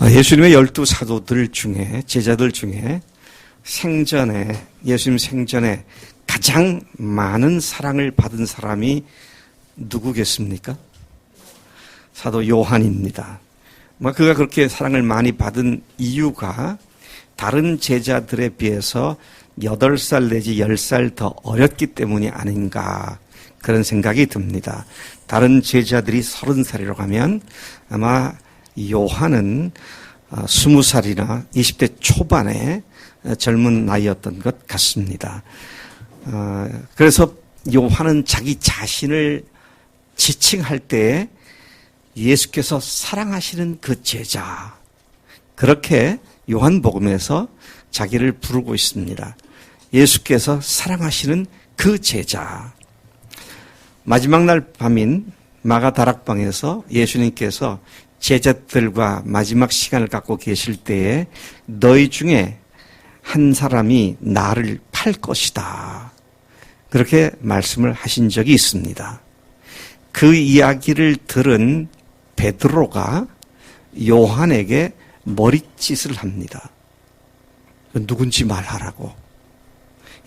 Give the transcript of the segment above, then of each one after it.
예수님의 12 사도들 중에, 제자들 중에 예수님 생전에 가장 많은 사랑을 받은 사람이 누구겠습니까? 사도 요한입니다. 그가 그렇게 사랑을 많이 받은 이유가 다른 제자들에 비해서 8살 내지 10살 더 어렸기 때문이 아닌가, 그런 생각이 듭니다. 다른 제자들이 30살이라고 하면 아마 요한은 20살이나 20대 초반의 젊은 나이였던 것 같습니다. 그래서 요한은 자기 자신을 지칭할 때 예수께서 사랑하시는 그 제자, 그렇게 요한복음에서 자기를 부르고 있습니다. 예수께서 사랑하시는 그 제자. 마지막 날 밤인 마가다락방에서 예수님께서 제자들과 마지막 시간을 갖고 계실 때에 너희 중에 한 사람이 나를 팔 것이다, 그렇게 말씀을 하신 적이 있습니다. 그 이야기를 들은 베드로가 요한에게 머리짓을 합니다. 누군지 말하라고.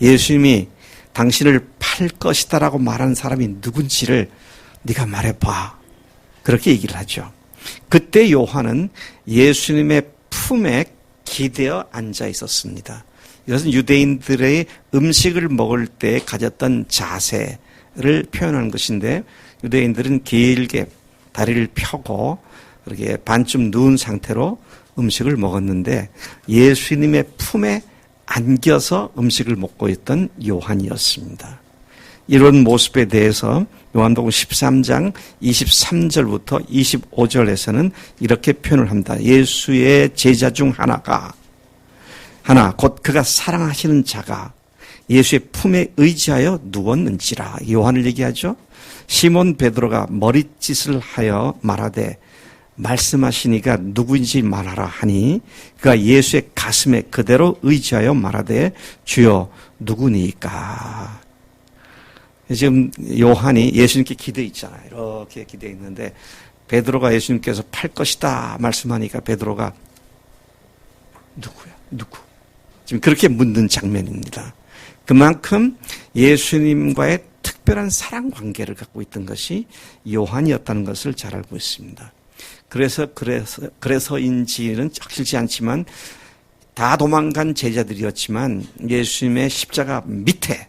예수님이 당신을 팔 것이다라고 말한 사람이 누군지를 네가 말해봐, 그렇게 얘기를 하죠. 그때 요한은 예수님의 품에 기대어 앉아 있었습니다. 이것은 유대인들의 음식을 먹을 때 가졌던 자세를 표현하는 것인데, 유대인들은 길게 다리를 펴고 이렇게 반쯤 누운 상태로 음식을 먹었는데 예수님의 품에 안겨서 음식을 먹고 있던 요한이었습니다. 이런 모습에 대해서 요한복음 13장 23절부터 25절에서는 이렇게 표현을 합니다. 예수의 제자 중 하나 곧 그가 사랑하시는 자가 예수의 품에 의지하여 누웠는지라. 요한을 얘기하죠. 시몬 베드로가 머리짓을 하여 말하되 말씀하시니가 누구인지 말하라 하니 그가 예수의 가슴에 그대로 의지하여 말하되 주여 누구니까. 지금 요한이 예수님께 기대 있잖아요. 이렇게 기대 있는데 베드로가 예수님께서 팔 것이다 말씀하니까 베드로가 누구야? 누구? 지금 그렇게 묻는 장면입니다. 그만큼 예수님과의 특별한 사랑 관계를 갖고 있던 것이 요한이었다는 것을 잘 알고 있습니다. 그래서인지는 확실치 않지만 다 도망간 제자들이었지만 예수님의 십자가 밑에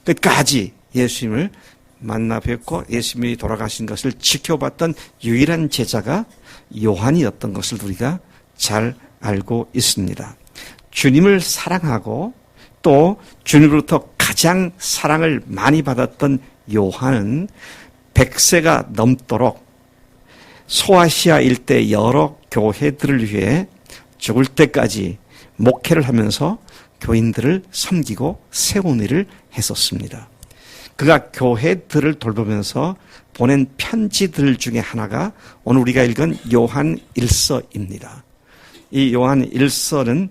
끝까지 예수님을 만나 뵙고 예수님이 돌아가신 것을 지켜봤던 유일한 제자가 요한이었던 것을 우리가 잘 알고 있습니다. 주님을 사랑하고 또 주님으로부터 가장 사랑을 많이 받았던 요한은 100세가 넘도록 소아시아 일대 여러 교회들을 위해 죽을 때까지 목회를 하면서 교인들을 섬기고 세운 일을 했었습니다. 그가 교회들을 돌보면서 보낸 편지들 중에 하나가 오늘 우리가 읽은 요한 1서입니다. 이 요한 1서는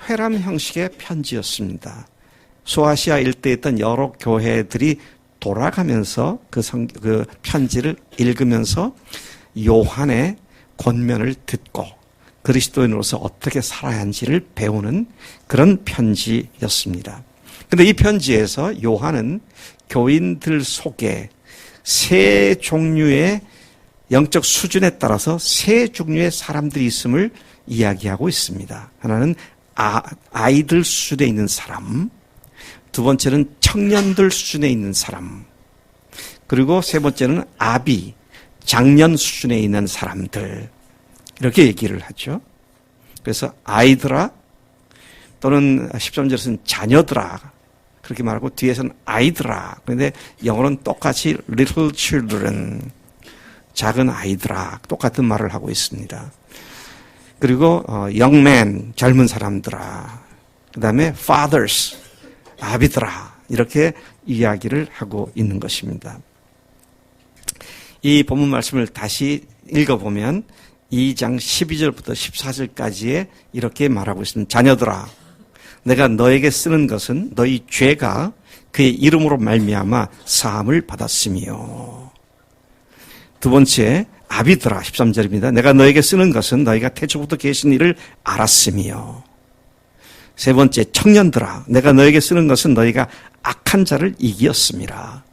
회람 형식의 편지였습니다. 소아시아 일대에 있던 여러 교회들이 돌아가면서 그 편지를 읽으면서 요한의 권면을 듣고 그리스도인으로서 어떻게 살아야 하는지를 배우는 그런 편지였습니다. 그런데 이 편지에서 요한은 교인들 속에 세 종류의 영적 수준에 따라서 세 종류의 사람들이 있음을 이야기하고 있습니다. 하나는 아이들 수준에 있는 사람, 두 번째는 청년들 수준에 있는 사람, 그리고 세 번째는 아비, 장년 수준에 있는 사람들, 이렇게 얘기를 하죠. 그래서 아이들아 또는 13절에서는 자녀들아 그렇게 말하고 뒤에서는 아이들아. 그런데 영어로는 똑같이 little children, 작은 아이들아, 똑같은 말을 하고 있습니다. 그리고 young men, 젊은 사람들아, 그 다음에 fathers, 아비들아, 이렇게 이야기를 하고 있는 것입니다. 이 본문 말씀을 다시 읽어보면 2장 12절부터 14절까지에 이렇게 말하고 있습니다. 자녀들아, 내가 너에게 쓰는 것은 너희 죄가 그의 이름으로 말미암아 사함을 받았으며, 두 번째, 아비들아 13절입니다. 내가 너에게 쓰는 것은 너희가 태초부터 계신 이를 알았으며. 세 번째, 청년들아 내가 너에게 쓰는 것은 너희가 악한 자를 이기었음이라.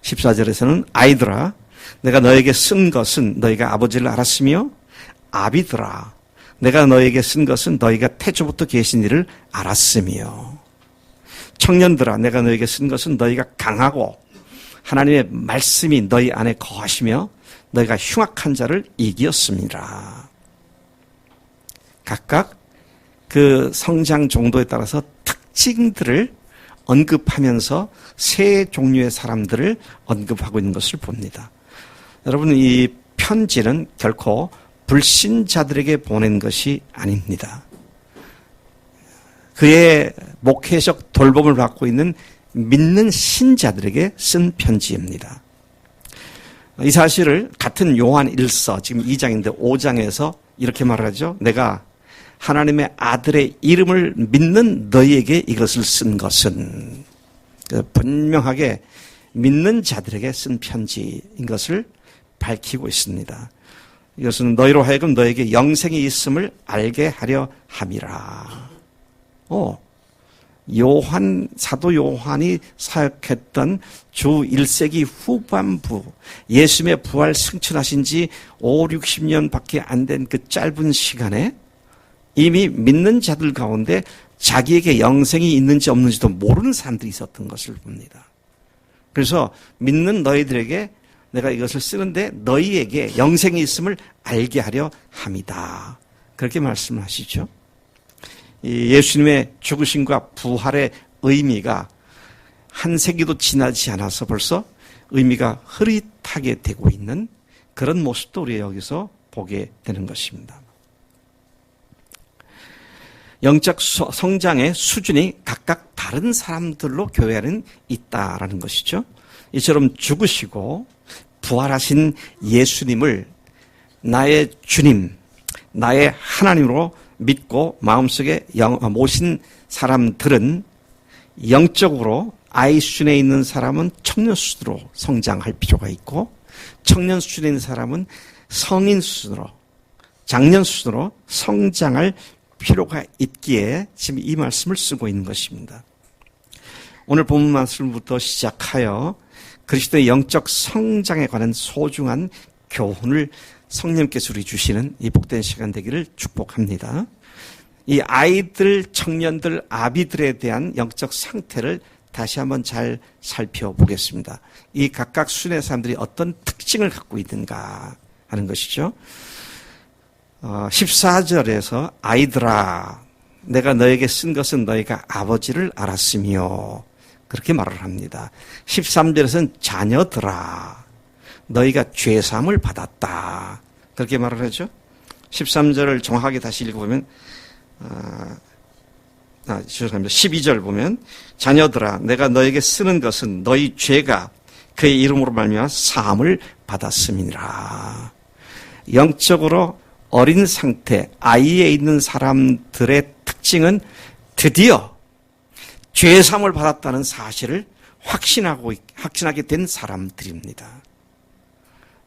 14절에서는 아이들아 내가 너에게 쓴 것은 너희가 아버지를 알았으며. 아비들아 내가 너에게 쓴 것은 너희가 태초부터 계신 이를 알았으며. 청년들아 내가 너에게 쓴 것은 너희가 강하고 하나님의 말씀이 너희 안에 거하시며 너희가 흉악한 자를 이기었습니다. 각각 그 성장 정도에 따라서 특징들을 언급하면서 세 종류의 사람들을 언급하고 있는 것을 봅니다. 여러분, 이 편지는 결코 불신자들에게 보낸 것이 아닙니다. 그의 목회적 돌봄을 받고 있는 믿는 신자들에게 쓴 편지입니다. 이 사실을 같은 요한 1서 지금 2장인데 5장에서 이렇게 말하죠. 내가 하나님의 아들의 이름을 믿는 너희에게 이것을 쓴 것은, 분명하게 믿는 자들에게 쓴 편지인 것을 밝히고 있습니다. 이것은 너희로 하여금 너에게 영생이 있음을 알게 하려 함이라. 사도 요한이 사역했던 주 1세기 후반부, 예수님의 부활 승천하신 지 5, 60년 밖에 안 된 그 짧은 시간에 이미 믿는 자들 가운데 자기에게 영생이 있는지 없는지도 모르는 사람들이 있었던 것을 봅니다. 그래서 믿는 너희들에게 내가 이것을 쓰는데 너희에게 영생이 있음을 알게 하려 함이다. 그렇게 말씀을 하시죠. 예수님의 죽으심과 부활의 의미가 한 세기도 지나지 않아서 벌써 의미가 흐릿하게 되고 있는 그런 모습도 우리 여기서 보게 되는 것입니다. 영적 성장의 수준이 각각 다른 사람들로 교회 안에는 있다라는 것이죠. 이처럼 죽으시고 부활하신 예수님을 나의 주님, 나의 하나님으로 믿고 마음속에 모신 사람들은 영적으로 아이 수준에 있는 사람은 청년 수준으로 성장할 필요가 있고, 청년 수준에 있는 사람은 성인 수준으로, 장년 수준으로 성장할 필요가 있기에 지금 이 말씀을 쓰고 있는 것입니다. 오늘 본문 말씀부터 시작하여 그리스도의 영적 성장에 관한 소중한 교훈을 성령께서 우리 주시는 이 복된 시간 되기를 축복합니다. 이 아이들, 청년들, 아비들에 대한 영적 상태를 다시 한번 잘 살펴보겠습니다. 이 각각 수준의 사람들이 어떤 특징을 갖고 있는가 하는 것이죠. 14절에서 아이들아 내가 너에게 쓴 것은 너희가 아버지를 알았으며 그렇게 말을 합니다. 13절에서는 자녀들아 너희가 죄사함을 받았다 그렇게 말을 하죠. 13절을 정확하게 다시 읽어보면 죄송합니다. 12절 보면 자녀들아 내가 너에게 쓰는 것은 너희 죄가 그의 이름으로 말미암아 사함을 받았음이니라. 영적으로 어린 상태, 아이에 있는 사람들의 특징은 드디어 죄사함을 받았다는 사실을 확신하게 된 사람들입니다.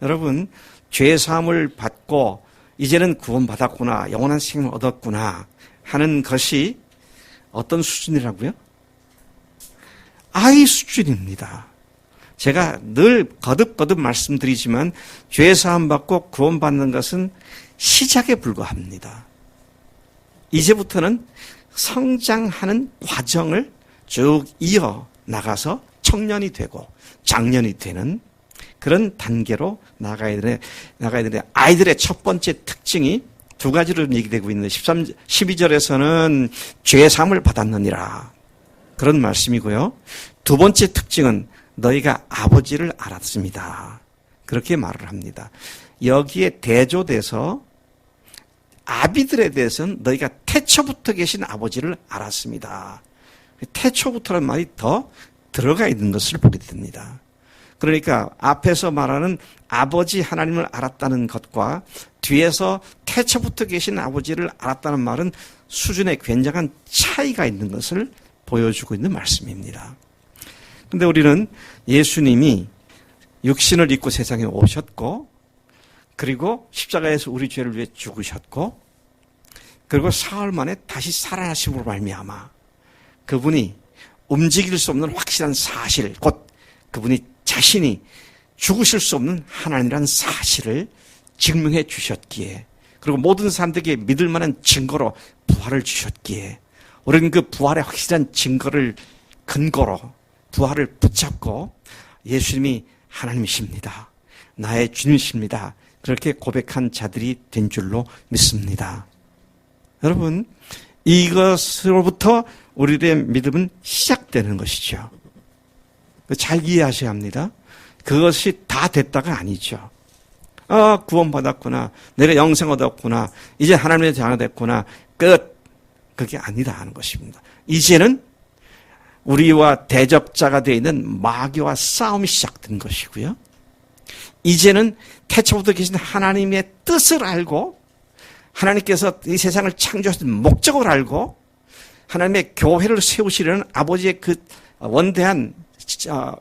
여러분, 죄사함을 받고 이제는 구원받았구나, 영원한 생명을 얻었구나 하는 것이 어떤 수준이라고요? 아이 수준입니다. 제가 늘 거듭거듭 말씀드리지만 죄사함 받고 구원받는 것은 시작에 불과합니다. 이제부터는 성장하는 과정을 쭉 이어 나가서 청년이 되고 장년이 되는 그런 단계로 나가야 되는데 아이들의 첫 번째 특징이 두 가지로 얘기되고 있는데 12절에서는 죄사함을 받았느니라 그런 말씀이고요. 두 번째 특징은 너희가 아버지를 알았습니다. 그렇게 말을 합니다. 여기에 대조돼서 아비들에 대해서는 너희가 태초부터 계신 아버지를 알았습니다. 태초부터라는 말이 더 들어가 있는 것을 보게 됩니다. 그러니까 앞에서 말하는 아버지 하나님을 알았다는 것과 뒤에서 태초부터 계신 아버지를 알았다는 말은 수준에 굉장한 차이가 있는 것을 보여주고 있는 말씀입니다. 그런데 우리는 예수님이 육신을 입고 세상에 오셨고 그리고 십자가에서 우리 죄를 위해 죽으셨고, 그리고 사흘 만에 다시 살아나심으로 말미암아 그분이 움직일 수 없는 확실한 사실, 곧 그분이 자신이 죽으실 수 없는 하나님이라는 사실을 증명해 주셨기에, 그리고 모든 사람들에게 믿을 만한 증거로 부활을 주셨기에, 우리는 그 부활의 확실한 증거를 근거로 부활을 붙잡고 예수님이 하나님이십니다, 나의 주님이십니다, 그렇게 고백한 자들이 된 줄로 믿습니다. 여러분, 이것으로부터 우리의 믿음은 시작되는 것이죠. 잘 이해하셔야 합니다. 그것이 다 됐다가 아니죠. 구원받았구나, 내가 영생 얻었구나, 이제 하나님의 자녀가 됐구나, 끝. 그게 아니다 하는 것입니다. 이제는 우리와 대적자가 되어 있는 마귀와 싸움이 시작된 것이고요. 이제는 태초부터 계신 하나님의 뜻을 알고, 하나님께서 이 세상을 창조하신 목적을 알고, 하나님의 교회를 세우시려는 아버지의 그 원대한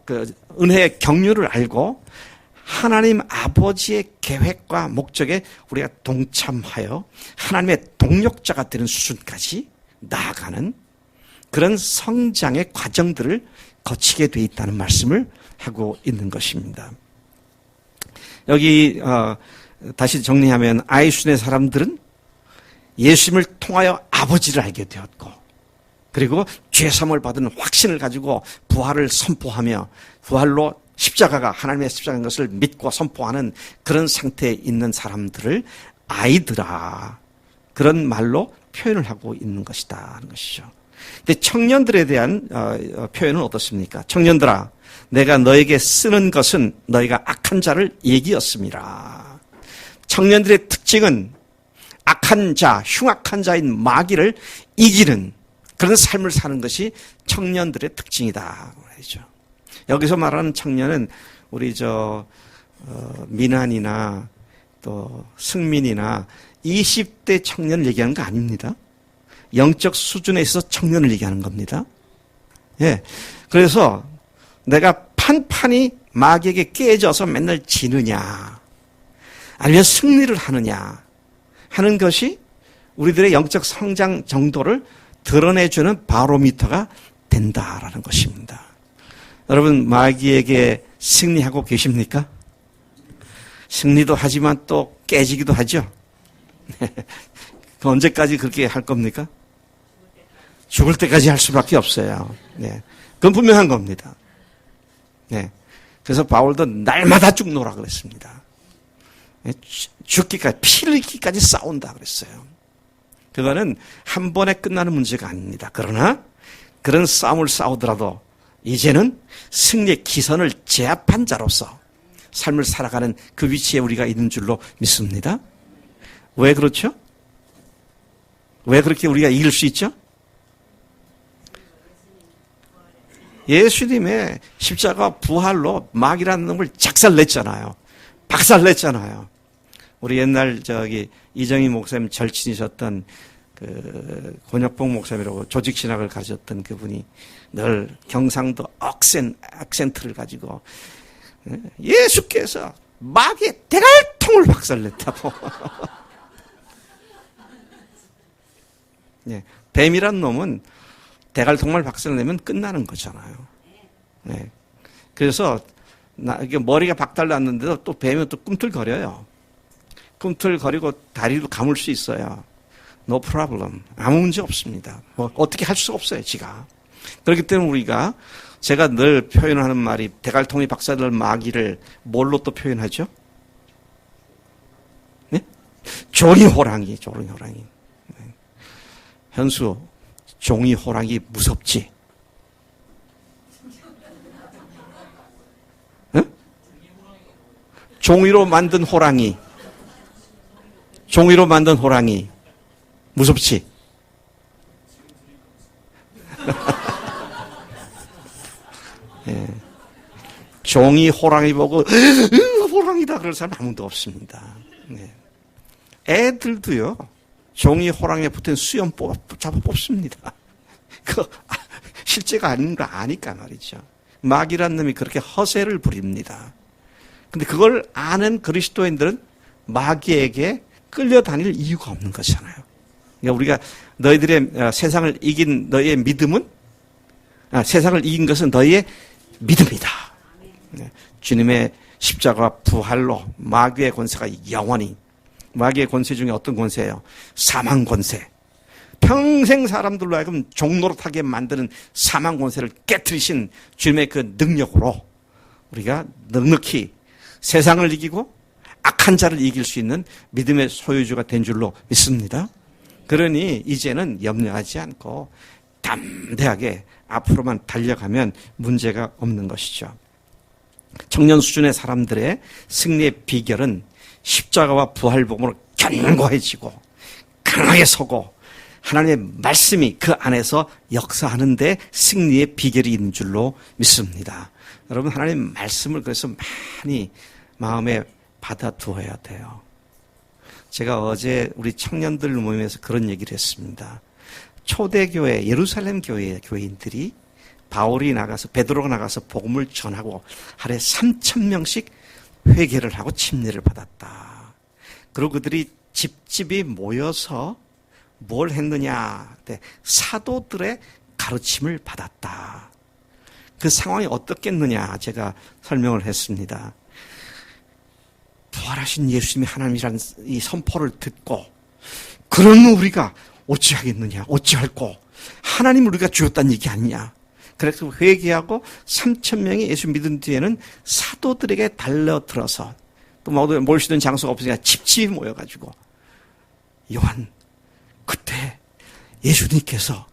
그 은혜의 경륜을 알고, 하나님 아버지의 계획과 목적에 우리가 동참하여 하나님의 동력자가 되는 수준까지 나아가는 그런 성장의 과정들을 거치게 돼 있다는 말씀을 하고 있는 것입니다. 여기 다시 정리하면, 아이순의 사람들은 예수님을 통하여 아버지를 알게 되었고, 그리고 죄사함을 받은 확신을 가지고 부활을 선포하며, 부활로 십자가가 하나님의 십자가인 것을 믿고 선포하는 그런 상태에 있는 사람들을 아이들아, 그런 말로 표현을 하고 있는 것이다 하는 것이죠. 근데 청년들에 대한 표현은 어떻습니까? 청년들아, 내가 너에게 쓰는 것은 너희가 악한 자를 얘기였습니다. 청년들의 특징은 악한 자, 흉악한 자인 마귀를 이기는 그런 삶을 사는 것이 청년들의 특징이다 말이죠. 여기서 말하는 청년은 우리 민한이나 또 승민이나 20대 청년을 얘기하는 거 아닙니다. 영적 수준에 있어서 청년을 얘기하는 겁니다. 예. 그래서 내가 판판이 마귀에게 깨져서 맨날 지느냐, 아니면 승리를 하느냐 하는 것이 우리들의 영적 성장 정도를 드러내주는 바로미터가 된다라는 것입니다. 여러분, 마귀에게 승리하고 계십니까? 승리도 하지만 또 깨지기도 하죠. 언제까지 그렇게 할 겁니까? 죽을 때까지 할 수밖에 없어요. 네. 그건 분명한 겁니다. 네. 그래서 바울도 날마다 죽노라 그랬습니다. 죽기까지, 피를 흘리기까지 싸운다 그랬어요. 그거는 한 번에 끝나는 문제가 아닙니다. 그러나 그런 싸움을 싸우더라도 이제는 승리의 기선을 제압한 자로서 삶을 살아가는 그 위치에 우리가 있는 줄로 믿습니다. 왜 그렇죠? 왜 그렇게 우리가 이길 수 있죠? 예수님의 십자가 부활로 마귀라는 놈을 작살냈잖아요. 박살냈잖아요. 우리 옛날 이정희 목사님 절친이셨던 그 권혁봉 목사님이라고 조직 신학을 가졌던 그분이 늘 경상도 악센트를 가지고 예수께서 마귀의 대갈통을 박살냈다고. 네, 뱀이란 놈은 대갈통만 박살내면 끝나는 거잖아요. 네. 그래서 이게 머리가 박달났는데도 또 뱀이 또 꿈틀거려요. 꿈틀거리고 다리도 감을 수 있어요. No problem. 아무 문제 없습니다. 뭐 어떻게 할 수 없어요, 지가. 그렇기 때문에 제가 늘 표현하는 말이, 대갈통이 박살날 마귀를 뭘로 또 표현하죠? 네? 종이 호랑이. 네. 현수, 종이 호랑이 무섭지? 네? 종이로 만든 호랑이. 무섭지? 네. 종이 호랑이 보고 호랑이다 그럴 사람 아무도 없습니다. 네. 애들도요, 종이 호랑이에 붙은 수염 잡아 뽑습니다. 실제가 아닌 거 아니까 말이죠. 마귀란 놈이 그렇게 허세를 부립니다. 근데 그걸 아는 그리스도인들은 마귀에게 끌려다닐 이유가 없는 것이잖아요. 그러니까 우리가 너희들의 세상을 이긴 너희의 믿음은 세상을 이긴 것은 너희의 믿음이다. 주님의 십자가와 부활로 마귀의 권세가 영원히, 마귀의 권세 중에 어떤 권세예요? 사망 권세. 평생 사람들로 하여금 종노릇하게 만드는 사망 권세를 깨트리신 주님의 그 능력으로 우리가 넉넉히 세상을 이기고 악한 자를 이길 수 있는 믿음의 소유주가 된 줄로 믿습니다. 그러니 이제는 염려하지 않고 담대하게 앞으로만 달려가면 문제가 없는 것이죠. 청년 수준의 사람들의 승리의 비결은 십자가와 부활복음으로 견고해지고 강하게 서고 하나님의 말씀이 그 안에서 역사하는 데 승리의 비결이 있는 줄로 믿습니다. 여러분, 하나님의 말씀을 그래서 많이 마음에 받아두어야 돼요. 제가 어제 우리 청년들 모임에서 그런 얘기를 했습니다. 초대교회, 예루살렘 교회인들이 바울이 나가서, 베드로가 나가서 복음을 전하고 하루에 3,000명씩 회개를 하고 침례를 받았다. 그리고 그들이 집집이 모여서 뭘 했느냐? 사도들의 가르침을 받았다. 그 상황이 어떻겠느냐? 제가 설명을 했습니다. 부활하신 예수님이 하나님이라는 이 선포를 듣고, 그러면 우리가 어찌하겠느냐? 어찌할꼬? 하나님을 우리가 주었다는 얘기 아니냐? 그래서 회개하고 3,000명이 예수 믿은 뒤에는 사도들에게 달려들어서, 또 모일 수 있는 장소가 없으니까 집집이 모여가지고, 요한, 그때 예수님께서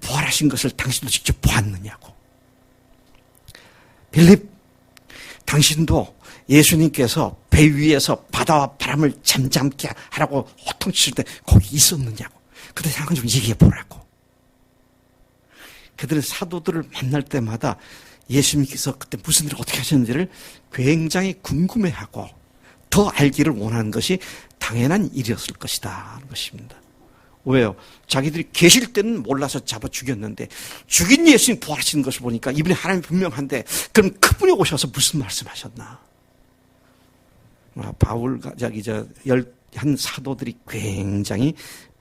부활하신 것을 당신도 직접 보았느냐고. 빌립, 당신도 예수님께서 배 위에서 바다와 바람을 잠잠게 하라고 호통칠 때 거기 있었느냐고. 그때 잠깐 좀 얘기해 보라고. 그들은 사도들을 만날 때마다 예수님께서 그때 무슨 일을 어떻게 하셨는지를 굉장히 궁금해하고 더 알기를 원하는 것이 당연한 일이었을 것이다 하는 것입니다. 왜요? 자기들이 계실 때는 몰라서 잡아 죽였는데 죽인 예수님 부활하시는 것을 보니까 이분이 하나님 분명한데 그럼 그분이 오셔서 무슨 말씀하셨나? 바울, 한 사도들이 굉장히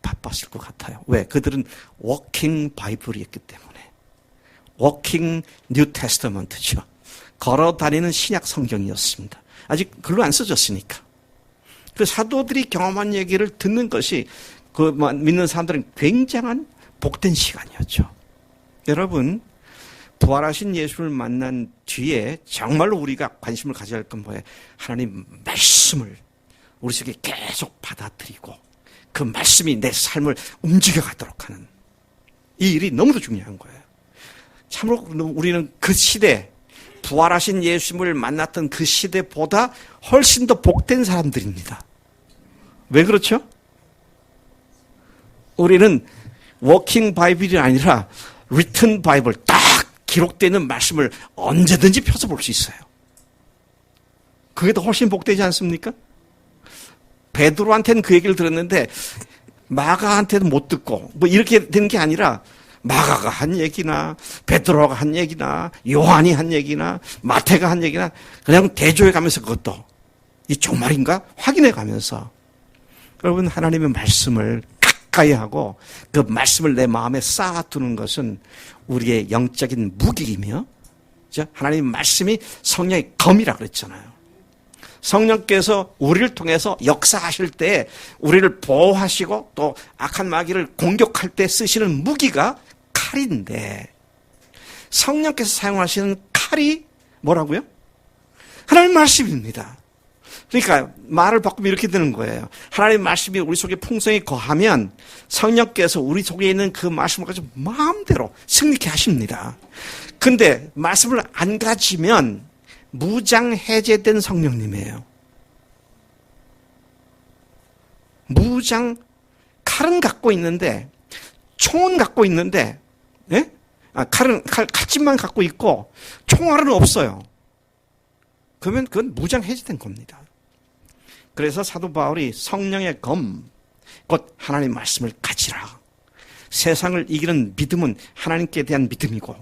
바빴을 것 같아요. 왜? 그들은 워킹 바이블이었기 때문에. 워킹 뉴 테스터먼트죠. 걸어다니는 신약 성경이었습니다. 아직 글로 안 써졌으니까. 그 사도들이 경험한 얘기를 듣는 것이 그 믿는 사람들은 굉장한 복된 시간이었죠. 여러분, 부활하신 예수를 만난 뒤에 정말로 우리가 관심을 가져야 할 건 뭐예요? 하나님 말씀을 우리 속에 계속 받아들이고 그 말씀이 내 삶을 움직여가도록 하는 이 일이 너무도 중요한 거예요. 참으로 우리는 그 시대, 부활하신 예수님을 만났던 그 시대보다 훨씬 더 복된 사람들입니다. 왜 그렇죠? 우리는 워킹 바이블이 아니라 리튼 바이블, 딱 기록되어 있는 말씀을 언제든지 펴서 볼 수 있어요. 그게 더 훨씬 복되지 않습니까? 베드로한테는 그 얘기를 들었는데 마가한테는 못 듣고 뭐 이렇게 되는 게 아니라 마가가 한 얘기나 베드로가 한 얘기나 요한이 한 얘기나 마태가 한 얘기나 그냥 대조해 가면서 그것도 이 정말인가 확인해 가면서 여러분 하나님의 말씀을 가까이 하고 그 말씀을 내 마음에 쌓아두는 것은 우리의 영적인 무기이며 하나님의 말씀이 성령의 검이라 그랬잖아요. 성령께서 우리를 통해서 역사하실 때 우리를 보호하시고 또 악한 마귀를 공격할 때 쓰시는 무기가 칼인데 성령께서 사용하시는 칼이 뭐라고요? 하나님의 말씀입니다. 그러니까 말을 바꾸면 이렇게 되는 거예요. 하나님의 말씀이 우리 속에 풍성히 거하면 성령께서 우리 속에 있는 그 말씀을 가지고 마음대로 승리케 하십니다. 근데 말씀을 안 가지면 무장 해제된 성령님이에요. 무장, 칼은 갖고 있는데 총은 갖고 있는데 예? 칼집만 갖고 있고 총알은 없어요. 그러면 그건 무장 해제된 겁니다. 그래서 사도 바울이 성령의 검, 곧 하나님의 말씀을 가지라. 세상을 이기는 믿음은 하나님께 대한 믿음이고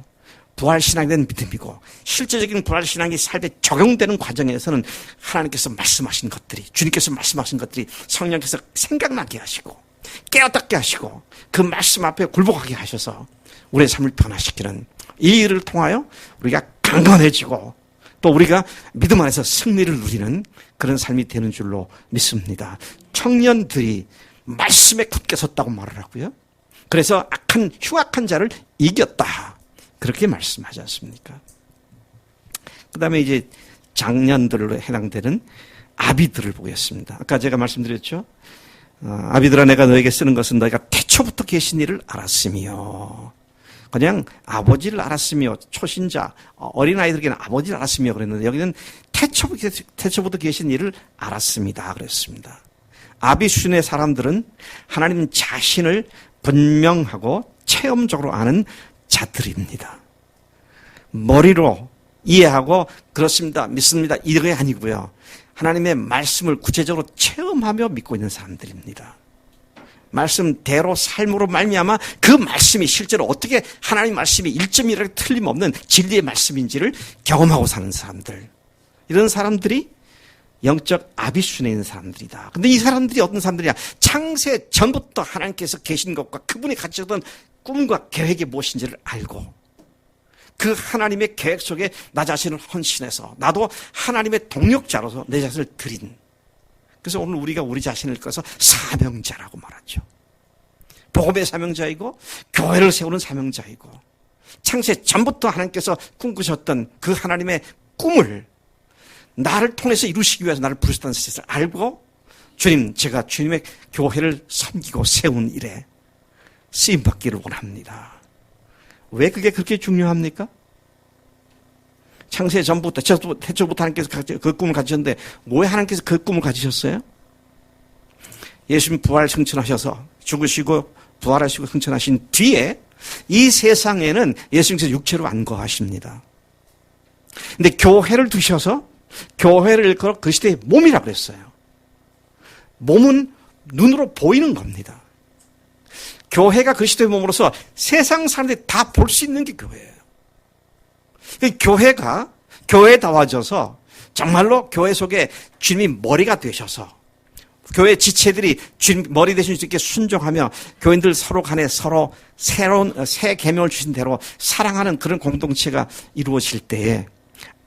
부활신앙에 대한 믿음이고 실제적인 부활신앙이 삶에 적용되는 과정에서는 하나님께서 말씀하신 것들이, 주님께서 말씀하신 것들이 성령께서 생각나게 하시고 깨어닫게 하시고 그 말씀 앞에 굴복하게 하셔서 우리의 삶을 변화시키는 이 일을 통하여 우리가 강건해지고 또 우리가 믿음 안에서 승리를 누리는 그런 삶이 되는 줄로 믿습니다. 청년들이 말씀에 굳게 섰다고 말을 하고요. 그래서 흉악한 자를 이겼다. 그렇게 말씀하지 않습니까? 그 다음에 이제 장년들로 해당되는 아비들을 보겠습니다. 아까 제가 말씀드렸죠. 아비들아, 내가 너에게 쓰는 것은 너희가 태초부터 계신 일을 알았으며, 그냥 아버지를 알았으며, 초신자, 어린아이들에게는 아버지를 알았으며 그랬는데 여기는 태초부터 계신 일을 알았습니다. 그랬습니다. 아비순의 사람들은 하나님 자신을 분명하고 체험적으로 아는 자들입니다. 머리로 이해하고 그렇습니다, 믿습니다, 이게 아니고요. 하나님의 말씀을 구체적으로 체험하며 믿고 있는 사람들입니다. 말씀대로 삶으로 말미암아 그 말씀이 실제로 어떻게 하나님 말씀이 1.1에 틀림없는 진리의 말씀인지를 경험하고 사는 사람들. 이런 사람들이 영적 아비순에 있는 사람들이다. 근데 이 사람들이 어떤 사람들이냐? 창세 전부터 하나님께서 계신 것과 그분이 가지셨던 꿈과 계획이 무엇인지를 알고 그 하나님의 계획 속에 나 자신을 헌신해서 나도 하나님의 동력자로서 내 자신을 드린. 그래서 오늘 우리가 우리 자신을 꺼서 사명자라고 말하죠. 복음의 사명자이고 교회를 세우는 사명자이고 창세 전부터 하나님께서 꿈꾸셨던 그 하나님의 꿈을 나를 통해서 이루시기 위해서 나를 부르셨다는 사실을 알고 주님, 제가 주님의 교회를 섬기고 세운 일에 쓰임받기를 원합니다. 왜 그게 그렇게 중요합니까? 창세 전부터, 태초부터 하나님께서 그 꿈을 가지셨는데 왜 하나님께서 그 꿈을 가지셨어요? 예수님 부활 승천하셔서 죽으시고 부활하시고 승천하신 뒤에 이 세상에는 예수님께서 육체로 안 거하십니다. 근데 교회를 두셔서 교회를 일컬어 그리스도의 몸이라고 그랬어요. 몸은 눈으로 보이는 겁니다. 교회가 그리스도의 몸으로서 세상 사람들이 다 볼 수 있는 게 교회예요. 교회가 교회다워져서 정말로 교회 속에 주님이 머리가 되셔서 교회 지체들이 주님 머리 되신 주님께 순종하며 교인들 서로 간에 서로 새로운 새 계명을 주신 대로 사랑하는 그런 공동체가 이루어질 때에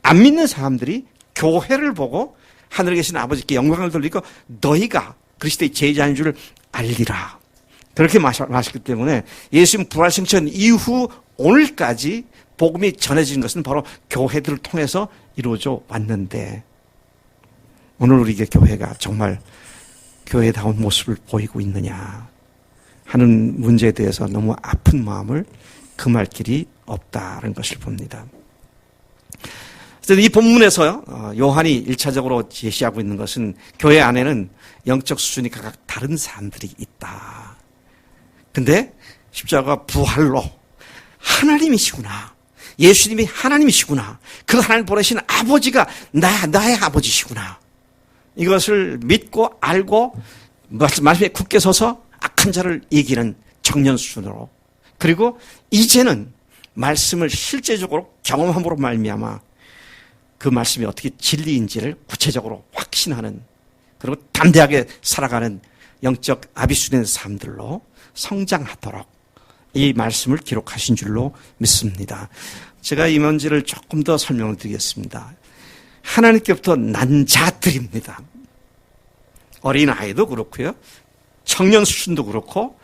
안 믿는 사람들이 교회를 보고 하늘에 계신 아버지께 영광을 돌리고 너희가 그리스도의 제자인 줄 알리라. 그렇게 마셨기 때문에 예수님 부활 승천 이후 오늘까지 복음이 전해진 것은 바로 교회들을 통해서 이루어져 왔는데 오늘 우리에게 교회가 정말 교회다운 모습을 보이고 있느냐 하는 문제에 대해서 너무 아픈 마음을 금할 길이 없다는 것을 봅니다. 이 본문에서 요한이 1차적으로 제시하고 있는 것은 교회 안에는 영적 수준이 각각 다른 사람들이 있다. 근데 십자가 부활로 하나님이시구나. 예수님이 하나님이시구나. 그 하나님 보내신 아버지가 나의 아버지시구나. 이것을 믿고 알고 말씀에 굳게 서서 악한 자를 이기는 청년 수준으로 그리고 이제는 말씀을 실제적으로 경험함으로 말미암아 그 말씀이 어떻게 진리인지를 구체적으로 확신하는 그리고 담대하게 살아가는 영적 아비수된 삶들로 성장하도록 이 말씀을 기록하신 줄로 믿습니다. 제가 이 문제를 조금 더 설명을 드리겠습니다. 하나님께부터 난 자들입니다. 어린아이도 그렇고요. 청년 수준도 그렇고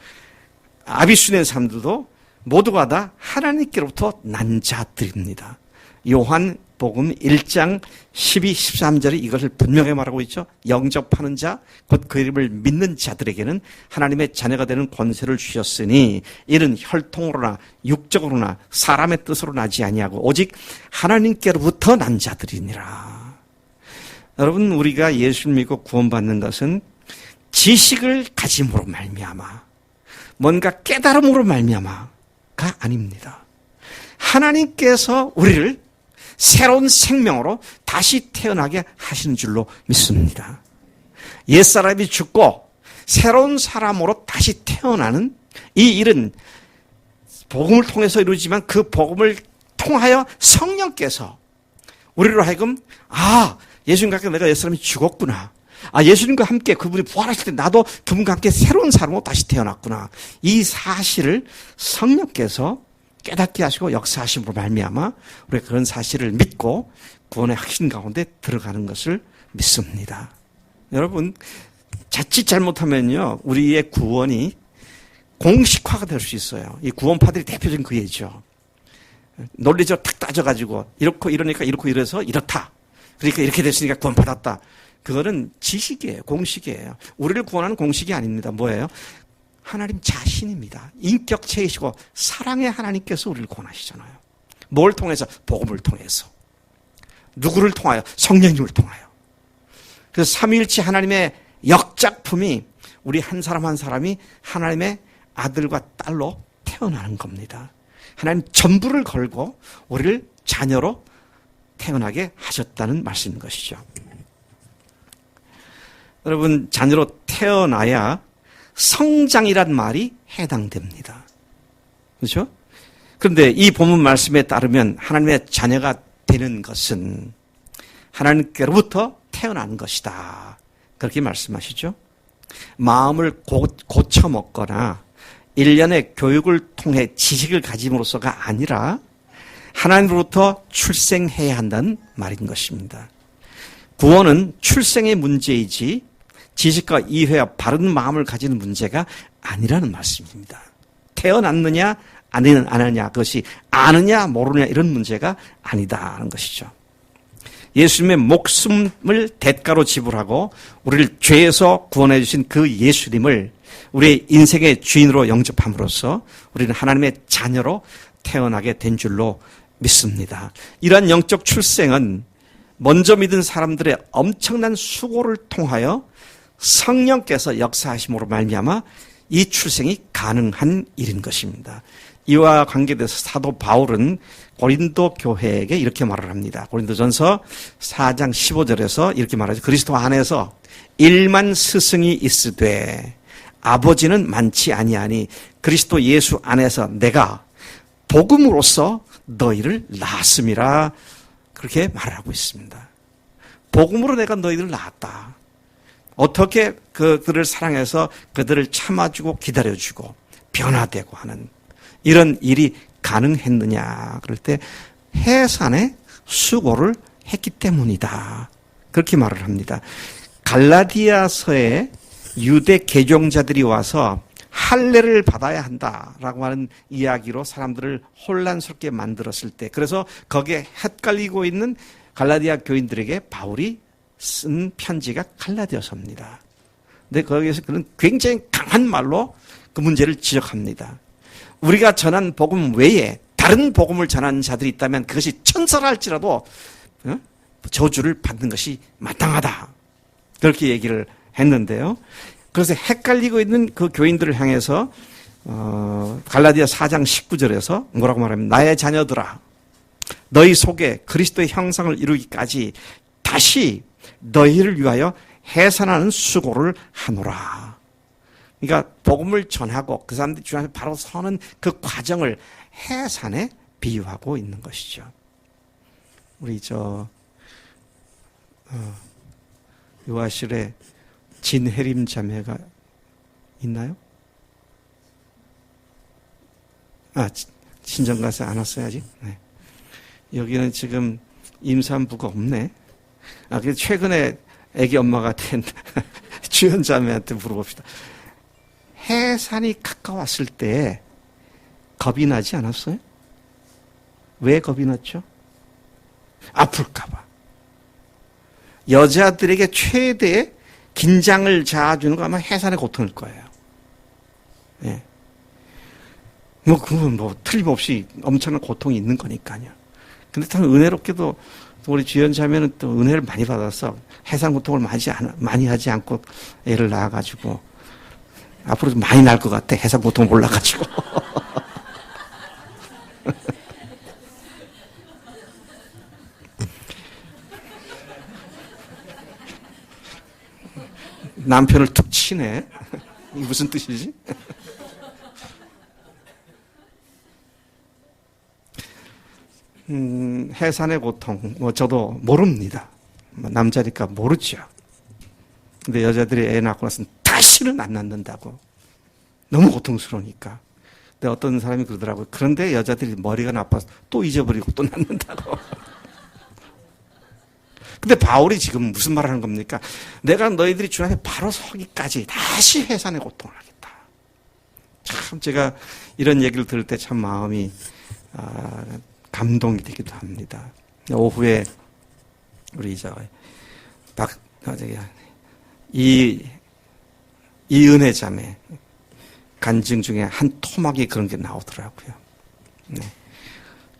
아비수된 사람들도 모두가 다 하나님께로부터 난 자들입니다. 요한복음 1장 12, 13절이 이것을 분명히 말하고 있죠. 영접하는 자, 곧 그 이름을 믿는 자들에게는 하나님의 자녀가 되는 권세를 주셨으니 이는 혈통으로나 육적으로나 사람의 뜻으로 나지 아니하고 오직 하나님께로부터 난 자들이니라. 여러분, 우리가 예수를 믿고 구원받는 것은 지식을 가짐으로 말미암아 뭔가 깨달음으로 말미암아가 아닙니다. 하나님께서 우리를 새로운 생명으로 다시 태어나게 하시는 줄로 믿습니다. 옛사람이 죽고 새로운 사람으로 다시 태어나는 이 일은 복음을 통해서 이루어지만 그 복음을 통하여 성령께서 우리로 하여금 예수님과 함께 내가 옛사람이 죽었구나. 예수님과 함께 그분이 부활하실 때 나도 그분과 함께 새로운 사람으로 다시 태어났구나. 이 사실을 성령께서 깨닫게 하시고 역사하심으로 말미암아 우리가 그런 사실을 믿고 구원의 확신 가운데 들어가는 것을 믿습니다. 여러분, 자칫 잘못하면요, 우리의 구원이 공식화가 될 수 있어요. 이 구원파들이 대표적인 그 예죠. 논리적으로 탁 따져가지고 이렇고 이러니까 이렇고 이래서 이렇다. 그러니까 이렇게 됐으니까 구원받았다. 그거는 지식이에요. 공식이에요. 우리를 구원하는 공식이 아닙니다. 뭐예요? 하나님 자신입니다. 인격체이시고 사랑의 하나님께서 우리를 구원하시잖아요. 뭘 통해서? 복음을 통해서. 누구를 통하여? 성령님을 통하여. 그래서 삼위일체 하나님의 역작품이 우리 한 사람 한 사람이 하나님의 아들과 딸로 태어나는 겁니다. 하나님 전부를 걸고 우리를 자녀로 태어나게 하셨다는 말씀인 것이죠. 여러분, 자녀로 태어나야 성장이란 말이 해당됩니다. 그렇죠? 그런데 이 본문 말씀에 따르면 하나님의 자녀가 되는 것은 하나님께로부터 태어난 것이다. 그렇게 말씀하시죠. 마음을 고쳐먹거나 일련의 교육을 통해 지식을 가짐으로써가 아니라 하나님으로부터 출생해야 한다는 말인 것입니다. 구원은 출생의 문제이지 지식과 이해와 바른 마음을 가지는 문제가 아니라는 말씀입니다. 태어났느냐 아느냐 그것이 아느냐 모르느냐 이런 문제가 아니다라는 것이죠. 예수님의 목숨을 대가로 지불하고 우리를 죄에서 구원해 주신 그 예수님을 우리의 인생의 주인으로 영접함으로써 우리는 하나님의 자녀로 태어나게 된 줄로 믿습니다. 이러한 영적 출생은 먼저 믿은 사람들의 엄청난 수고를 통하여 성령께서 역사하심으로 말미암아 이 출생이 가능한 일인 것입니다. 이와 관계돼서 사도 바울은 고린도 교회에게 이렇게 말을 합니다. 고린도전서 4장 15절에서 이렇게 말하죠. 그리스도 안에서 1만 스승이 있으되 아버지는 많지 아니하니 그리스도 예수 안에서 내가 복음으로써 너희를 낳았음이라 그렇게 말을 하고 있습니다. 복음으로 내가 너희를 낳았다. 어떻게 그들을 사랑해서 그들을 참아주고 기다려주고 변화되고 하는 이런 일이 가능했느냐 그럴 때 해산의 수고를 했기 때문이다. 그렇게 말을 합니다. 갈라디아서에 유대 개종자들이 와서 할례를 받아야 한다라고 하는 이야기로 사람들을 혼란스럽게 만들었을 때 그래서 거기에 헷갈리고 있는 갈라디아 교인들에게 바울이 쓴 편지가 갈라디아서입니다. 근데 거기에서 그는 굉장히 강한 말로 그 문제를 지적합니다. 우리가 전한 복음 외에 다른 복음을 전하는 자들이 있다면 그것이 천사라 할지라도 저주를 받는 것이 마땅하다. 그렇게 얘기를 했는데요. 그래서 헷갈리고 있는 그 교인들을 향해서 갈라디아 4장 19절에서 뭐라고 말하면 나의 자녀들아 너희 속에 그리스도의 형상을 이루기까지 다시 너희를 위하여 해산하는 수고를 하노라. 그러니까 복음을 전하고 그 사람들이 주변에 바로 서는 그 과정을 해산에 비유하고 있는 것이죠. 우리 요아실에 진혜림 자매가 있나요? 친정 가서 안 왔어요 아직? 네. 여기는 지금 임산부가 없네. 그래서 최근에 아기 엄마가 된 주연 자매한테 물어봅시다. 해산이 가까웠을 때 겁이 나지 않았어요? 왜 겁이 났죠? 아플까봐. 여자들에게 최대의 긴장을 자아주는 거 아마 해산의 고통일 거예요. 예. 그건 틀림없이 엄청난 고통이 있는 거니까요. 근데 참 은혜롭게도 우리 주연자매는 또 은혜를 많이 받아서 해산 고통을 많이 하지 않고 애를 낳아가지고 앞으로 많이 날 것 같아. 해산 고통 몰라가지고. 남편을 툭 치네. 이게 무슨 뜻이지? 해산의 고통, 저도 모릅니다. 남자니까 모르죠. 근데 여자들이 애 낳고 나서는 다시는 안 낳는다고. 너무 고통스러우니까. 근데 어떤 사람이 그러더라고요. 그런데 여자들이 머리가 나빠서 또 잊어버리고 또 낳는다고. 근데 바울이 지금 무슨 말을 하는 겁니까? 내가 너희들이 주 앞에 바로 서기까지 다시 해산의 고통을 하겠다. 참 제가 이런 얘기를 들을 때 참 마음이 감동이 되기도 합니다. 오후에 우리 이은혜 자매 간증 중에 한 토막이 그런 게 나오더라고요. 네.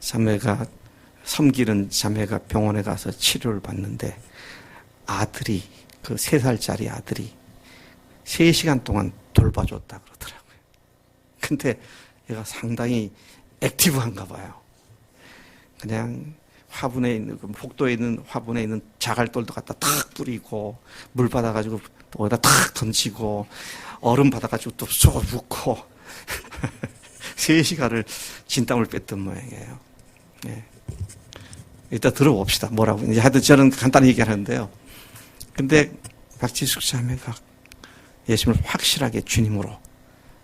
자매가 섬기는 자매가 병원에 가서 치료를 받는데 아들이 그 3살짜리 아들이 3시간 동안 돌봐줬다 그러더라고요. 근데 얘가 상당히 액티브한가 봐요. 그냥 화분에 있는 복도에 있는 화분에 있는 자갈돌도 갖다 탁 뿌리고 물 받아가지고 거기다 탁 던지고 얼음 받아가지고 또 쏙 붓고 3시간을 진땀을 뺐던 모양이에요. 네. 이따 들어봅시다. 뭐라고. 이제 하여튼 저는 간단히 얘기하는데요. 근데 박지숙 자매가 예수님을 확실하게 주님으로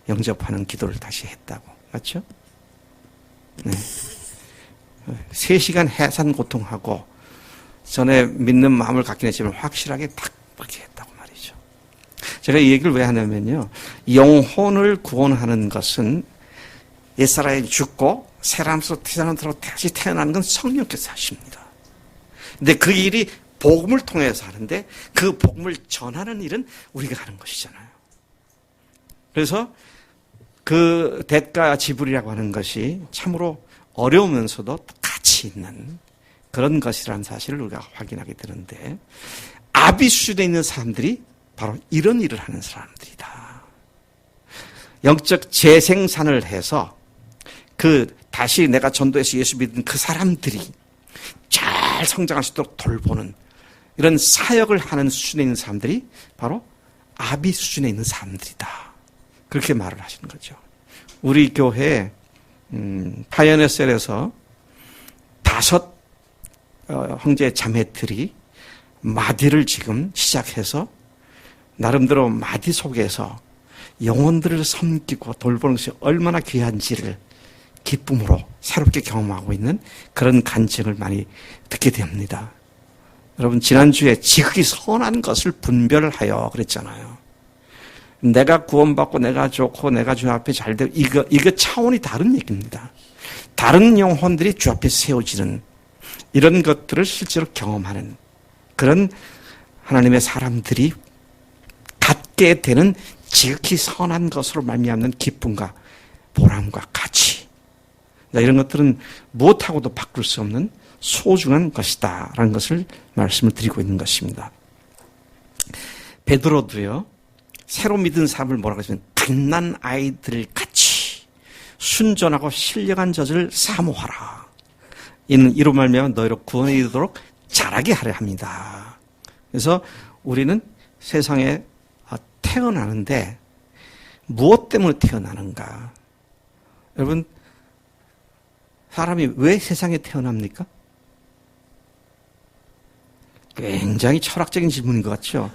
영접하는 기도를 다시 했다고. 맞죠? 네. 3시간 해산 고통하고 전에 믿는 마음을 갖긴 했지만 확실하게 딱 그렇게 했다고 말이죠. 제가 이 얘기를 왜 하냐면요. 영혼을 구원하는 것은 옛사람이 죽고 새람으로 태어나서 다시 태어나는 건 성령께서 하십니다. 근데 그 일이 복음을 통해서 하는데 그 복음을 전하는 일은 우리가 하는 것이잖아요. 그래서 그 대가 지불이라고 하는 것이 참으로 어려우면서도 가치 있는 그런 것이라는 사실을 우리가 확인하게 되는데 아비 수준에 있는 사람들이 바로 이런 일을 하는 사람들이다. 영적 재생산을 해서 다시 내가 전도해서 예수 믿은 그 사람들이 잘 성장할 수 있도록 돌보는 이런 사역을 하는 수준에 있는 사람들이 바로 아비 수준에 있는 사람들이다. 그렇게 말을 하시는 거죠. 우리 교회 파이어니어셀에서 5 형제 자매들이 마디를 지금 시작해서 나름대로 마디 속에서 영혼들을 섬기고 돌보는 것이 얼마나 귀한지를 기쁨으로 새롭게 경험하고 있는 그런 간증을 많이 듣게 됩니다. 여러분 지난주에 지극히 선한 것을 분별하여 그랬잖아요. 내가 구원받고 내가 좋고 내가 주 앞에 잘 되고 이거 차원이 다른 얘기입니다. 다른 영혼들이 주 앞에 세워지는 이런 것들을 실제로 경험하는 그런 하나님의 사람들이 갖게 되는 지극히 선한 것으로 말미암는 기쁨과 보람과 가치 이런 것들은 무엇하고도 바꿀 수 없는 소중한 것이다 라는 것을 말씀을 드리고 있는 것입니다. 베드로도요. 새로 믿은 사람을 뭐라고 하시면 갓난 아이들 같이 순전하고 신령한 젖을 사모하라. 이로 말미암아 너희로 구원에 이르도록 자라게 하려 합니다. 그래서 우리는 세상에 태어나는데 무엇 때문에 태어나는가? 여러분 사람이 왜 세상에 태어납니까? 굉장히 철학적인 질문인 것 같죠?